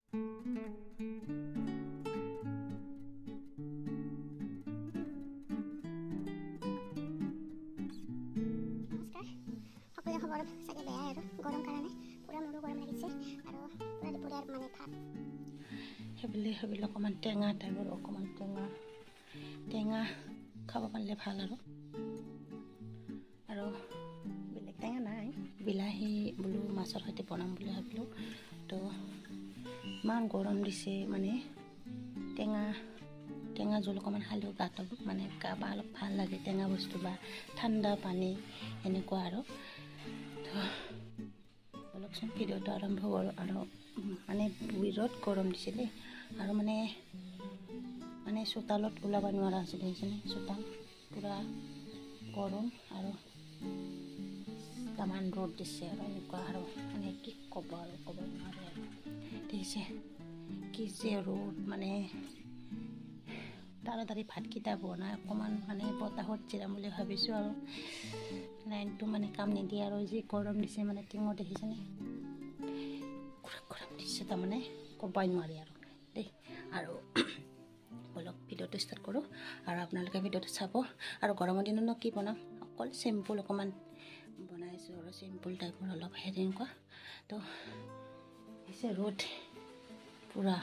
সকলোৰে খবৰ চাগে বেয়া আৰু গৰম কাৰণে পুৰা মোৰো গৰম লাগিছে আৰু পুৰা দুপৰীয়াৰ মানে ভাত সেইবুলি অকণমান টেঙা টাইপৰ অকণমান টেঙা খাব পাৰিলে ভাল আৰু বেলেগ টেঙা নাই বিলাহী বোলো মাছৰ সৈতে বনাম বুলি ভাবিলোঁ তো ইমান গৰম দিছে মানে টেঙা জোল অকণমান খালেও গাটো মানে গা বা অলপ ভাল লাগে টেঙা বস্তু বা ঠাণ্ডা পানী এনেকুৱা আৰু তো অলপচোন ভিডিঅ'টো আৰম্ভ কৰোঁ আৰু মানে বিৰাট গৰম দিছে দেই আৰু মানে চোতালত ওলাব নোৱাৰা হৈছে দেখিছেনে চোতাল পূৰা গৰম আৰু তামান ৰ'দ দিছে আৰু এনেকুৱা আৰু মানে কি ক'ব আৰু ক'ব নোৱাৰে আৰু দেখিছে কি যে ৰ'দ মানে তাড়াতাড়ি ভাতকেইটা বনাই অকণমান মানে বতাহত জিৰাম বুলি ভাবিছোঁ আৰু লাইনটো মানে কাম নিদিয়ে আৰু যি গৰম দিছে মানে টিঙত দেখিছেনে গৰম দিছে তাৰমানে ক'বই নোৱাৰি আৰু দেই আৰু অলপ ভিডিঅ'টো ষ্টাৰ্ট কৰোঁ আৰু আপোনালোকে ভিডিঅ'টো চাব আৰু গৰমৰ দিনতনো কি বনাম অকল চিম্পুল অকণমান বনাইছোঁ আৰু চিম্পুল টাইপৰ অলপ এনেকুৱা তো দিছে ৰ'দ পূৰা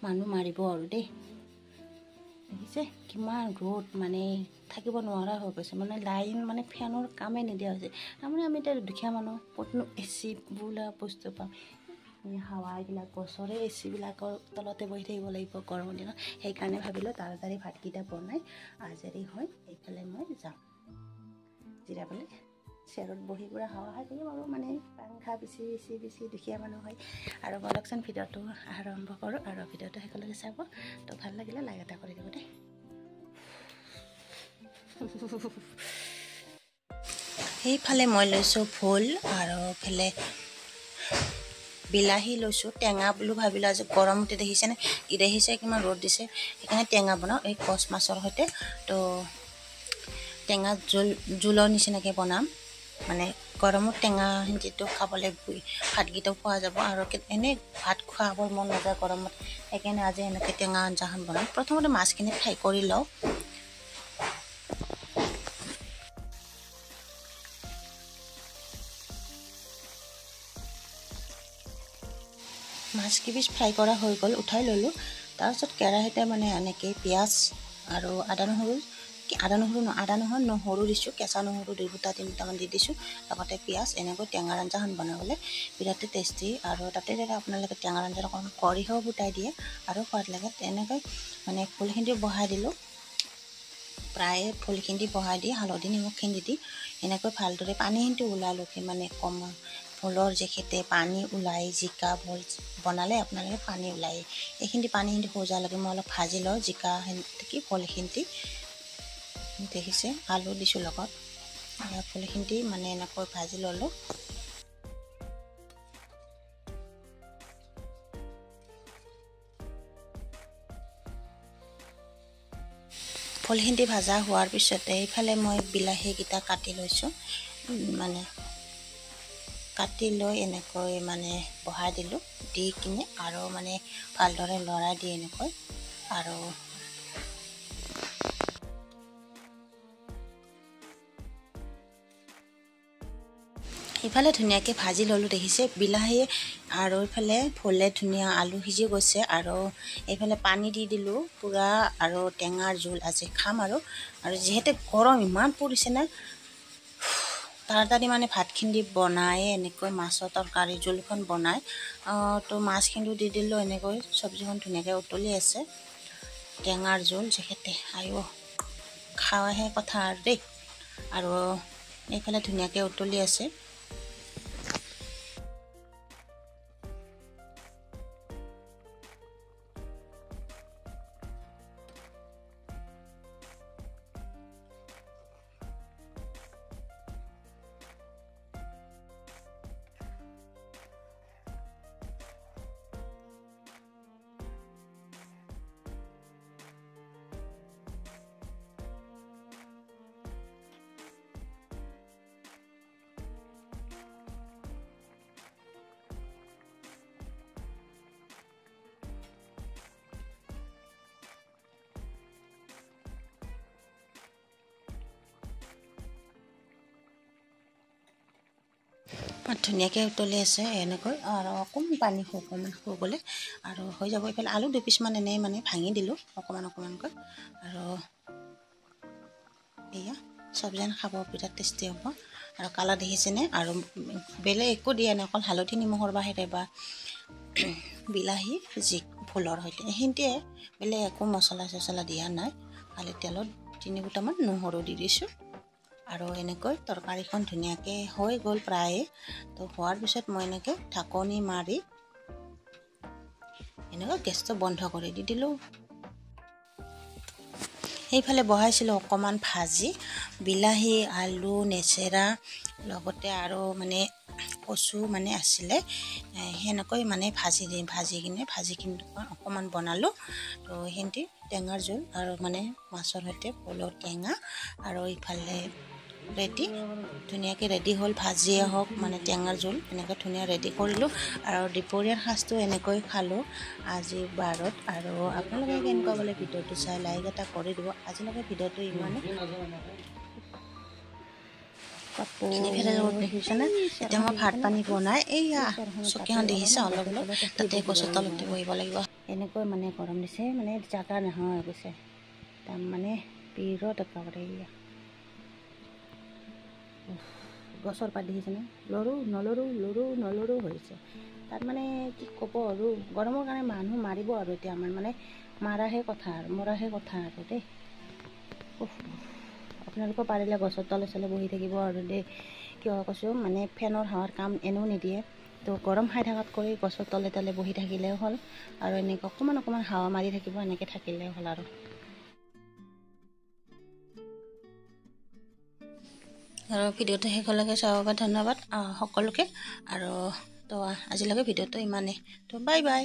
মানুহ মাৰিব আৰু দেই দেখিছে কিমান ৰ'দ মানে থাকিব নোৱাৰা হৈ গৈছে মানে লাইন মানে ফেনৰ কামেই নিদিয়া হৈছে তাৰমানে আমি এতিয়া দুখীয়া মানুহ ক'তনো এ চি বোলা বস্তু পাম হাৱা এইবিলাক গছৰে এ চিবিলাকৰ তলতে বহি থাকিব লাগিব গৰমৰ দিনত সেইকাৰণে ভাবিলোঁ তাড়াতাড়ি ভাতকেইটা বনাই আজৰি হৈ এইফালে মই যাম জিৰাবলৈ চেয়াৰত বহি পূৰা হাৱা খাই থাকিম আৰু মানে পাংখা বিচি দুখীয়া মানুহ হয় আৰু বলকচোন ভিডিঅ'টো আৰম্ভ কৰোঁ আৰু ভিডিঅ'টো শেষলৈকে চাব তো ভাল লাগিলে লাইক এটা কৰি দিব দেই সেইফালে মই লৈছোঁ ভোল আৰু এইফালে বিলাহী লৈছোঁ টেঙা বুলি ভাবিলোঁ আজি গৰমতে দেখিছেনে দেখিছে কিমান ৰ'দ দিছে সেইকাৰণে টেঙা বনাওঁ এই কচ মাছৰ সৈতে তো টেঙা জোলৰ নিচিনাকৈ বনাম মানে গৰমত টেঙা যিটো খাবলৈ ভাতকেইটাও খোৱা যাব আৰু এনেই ভাত খোৱাবৰ মন নাযায় গৰমত সেইকাৰণে আজি এনেকৈ টেঙা আঞ্জাখন বনাম প্ৰথমতে মাছখিনি ফ্ৰাই কৰি লওঁ মাছকেইপিচ ফ্ৰাই কৰা হৈ গ'ল উঠাই ল'লোঁ তাৰপিছত কেৰাহীতে মানে এনেকৈ পিঁয়াজ আৰু আদা নহৰু দিছোঁ কেঁচা নহৰু 2-3 ফুটামান দি দিছোঁ লগতে পিঁয়াজ এনেকৈ টেঙাৰ আঞ্জাখন বনাবলৈ বিৰাট টেষ্টি আৰু তাতে যদি আপোনালোকে টেঙাৰ আঞ্জাত অকণমান সৰিয়হ ফুটাই দিয়ে আৰু সোৱাদ লাগে তেনেকৈ মানে ফুলখিনি বহাই দিলোঁ প্ৰায় ফুলখিনি বহাই দি হালধি নিমখখিনি দি এনেকৈ ভালদৰে পানীখিনি ওলালোঁ মানে কম ফুলৰ যিখিনি পানী ওলাই জিকা ভোল বনালে আপোনালোকে পানী ওলায় এইখিনি পানীখিনি সিজালৈকে মই অলপ ভাজি লওঁ জিকা কি ভোলখিনি দেখিছে আলু দিছোঁ লগত ফুলখিনি মানে এনেকৈ ভাজি ল'লোঁ ফুলখিনি ভাজা হোৱাৰ পিছতে এইফালে মই বিলাহীকেইটা কাটি লৈছোঁ মানে কাটি লৈ এনেকৈ মানে বহাই দিলোঁ দি কিনে আৰু মানে ভালদৰে লৰাই দি এনেকৈ আৰু ইফালে ধুনীয়াকৈ ভাজি ল'লোঁ দেখিছে বিলাহী আৰু ইফালে ভোলে ধুনীয়া আলু সিজি গৈছে আৰু এইফালে পানী দি দিলোঁ পূৰা আৰু টেঙাৰ জোল আজি খাম আৰু যিহেতু গৰম ইমান পৰিছে না তাড়াতাড়ি মানে ভাতখিনি বনাই এনেকৈ মাছৰ তৰকাৰী জোলখন বনাই তো মাছখিনিও দি দিলোঁ এনেকৈ চব্জিখন ধুনীয়াকৈ উতলি আছে টেঙাৰ জোল যিহেতু আয়ো খাৱাহে কথা আৰু দেই আৰু এইফালে ধুনীয়াকৈ উতলি আছে ধুনীয়াকৈ উতলি আছে এনেকৈ আৰু অকণমান পানী অকণমান গ'লে আৰু হৈ যাব। এইফালে আলু 2 পিচমান এনেই মানে ভাঙি দিলোঁ অকণমানকৈ আৰু এয়া চব্জিখন খাব বিৰাট টেষ্টি হ'ব। আৰু কালাৰ দেখিছেনে? আৰু বেলেগ একো দিয়া নাই, অকল হালধি নিমখৰ বাহিৰে বা বিলাহী যি ফুলৰ সৈতে সেইখিনিয়ে, বেলেগ একো মছলা চছলা দিয়া নাই। খালি তেলত 3 ফুটামান নহৰু দি দিছোঁ আৰু এনেকৈ তৰকাৰীখন ধুনীয়াকৈ হৈ গ'ল প্ৰায়ে। তো হোৱাৰ পিছত মই এনেকৈ ঢাকনি মাৰি এনেকৈ গেছটো বন্ধ কৰি দি দিলোঁ। সেইফালে বহাইছিলোঁ অকণমান ভাজি, বিলাহী আলু নেচেৰা লগতে আৰু মানে কচু মানে আছিলে, সেনেকৈ মানে ভাজিখিনি অকণমান বনালোঁ। তো সেইখিনি টেঙাৰ জোল আৰু মানে মাছৰ সৈতে ভোলৰ টেঙা আৰু ইফালে ধুনীয়াকৈ ৰেডি হ'ল। ভাজিয়ে হওক মানে টেঙাৰ জোল এনেকৈ ধুনীয়া ৰেডি কৰিলোঁ আৰু দুপৰীয়াৰ সাজটো এনেকৈ খালোঁ আজিৰ বাৰত। আৰু আপোনালোকে কেনেকুৱা বোলে ভিডিঅ'টো চাই লাইক এটা কৰি দিব। আজিলৈকে ভিডিঅ'টো ইমানেই দেখিছেনে? এতিয়া মই ভাত পানী বনাই এইয়া চকীখন দেখিছে অলপ তাতে গছৰ তলতে বহিব লাগিব। এনেকৈ মানে গৰম দিছে, মানে জাগা নোহোৱা হৈ গৈছে তাৰমানে বিৰত একেবাৰে। এয়া গছৰ পাত দেখিছেনে? লৰো হৈছে। তাত মানে কি ক'ব আৰু গৰমৰ কাৰণে মানুহ মাৰিব আৰু এতিয়া আমাৰ মানে মৰাহে কথা আৰু দেই। আপোনালোকেও পাৰিলে গছৰ তলে বহি থাকিব আৰু দেই। কিয় কৈছোঁ মানে ফেনৰ হাৱাৰ কাম এনেও নিদিয়ে। তো গৰম খাই থকাত কৰি গছৰ তলে বহি থাকিলেও হ'ল আৰু এনেকৈ অকণমান হাৱা মাৰি থাকিব, এনেকৈ থাকিলেও হ'ল আৰু ভিডিঅ'টো শেষলৈকে চাবৰ বাবে ধন্যবাদ সকলোকে। আৰু তো আজিলৈকে ভিডিঅ'টো ইমানেই। তো বাই বাই।